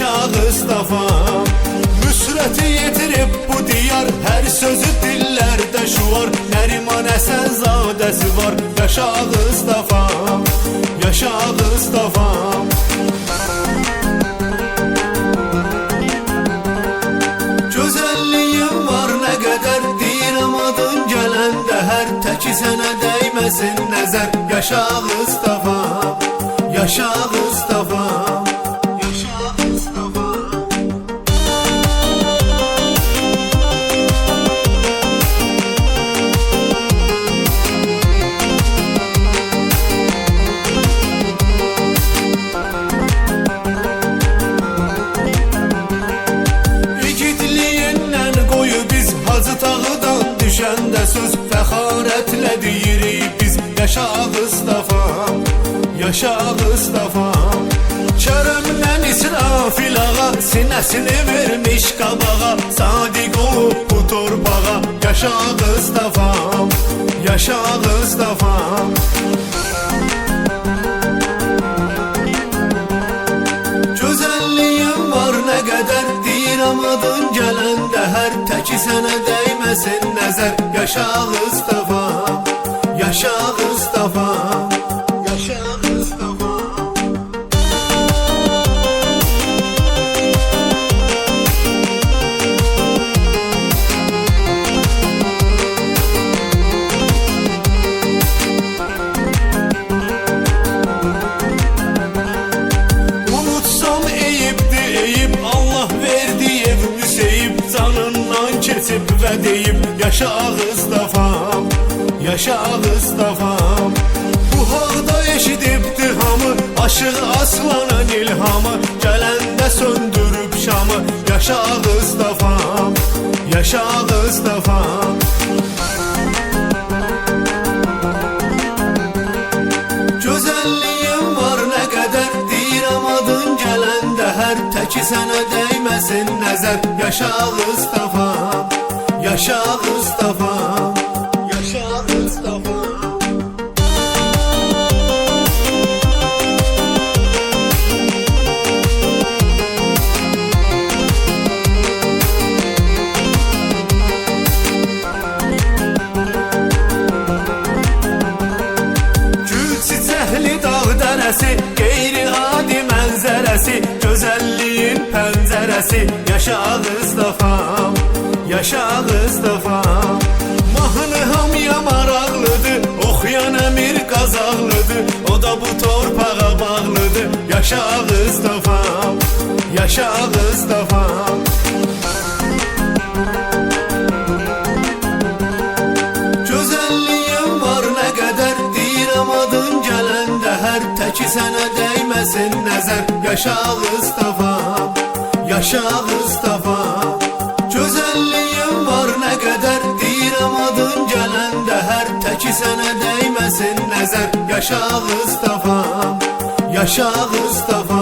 yaşa Mustafa'm. Müsrəti yetirib bu diyar, hər sözü dillərdə şuar. Nəriman Əsənzadəsi var, yaşa Mustafa'm, yaşa Mustafa'm. Gözəlliyin var nə qədər, deyirəm adın gələndə hər. Təki sənə dəyməsin nəzər, yaşa Mustafa'm, yaşa Mustafa'm. Düşəndə söz fəxarətlə deyirik biz, yaşa Mustafa'm, yaşa Mustafa'm. Kərəmlə İsrafil ağa sinəsini vermiş qabağa, sadiq olub bu torpağa, yaşa Mustafa'm, yaşa Mustafa'm. Gözəlliyin var nə qədər, deyirəm adın gələndə hər. Təki sənə dəyməsin nəzər, yaşa Mustafa'm, yaşa Mustafa'm, yaşa Mustafa'm. Unutsam eyibdi eyib, Allah verdi evimi seyib, canından keçib və deyib, yaşa Mustafa'm, yaşa Mustafa'm. Bu haqda eşidibdi hamı, aşığı Aslanın ilhamı, gələndə söndürüb şamı, yaşa Mustafa'm, yaşa Mustafa'm. Gözəlliyin var nə qədər, deyirəm adın gələndə hər. Təki sənə dəyməsin nəzər, yaşa Mustafa'm, yaşa Mustafa'm, yaşa Mustafa'm. Gül çiçəkli dağ dərəsi, qeyri-adi mənzərəsi, gözəlliyin pəncərəsi, yaşa Mustafa'm, yaşa Mustafa'm. Mahnı hamıya maraqlıdır, oxuyan əmir qazaqlıdır, o da bu torpağa bağlıdır, yaşa Mustafa'm, yaşa Mustafa'm. Gözəlliyin var nə qədər, deyirəm adın gələndə hər. Təki sənə dəyməsin nəzər, yaşa Mustafa'm, yaşa Mustafa'm. Gözəlliyin var nə qədər, deyirəm adın gələndə hər. Təki sənə dəyməsin nəzər, yaşa Mustafa'm, yaşa Mustafa'm.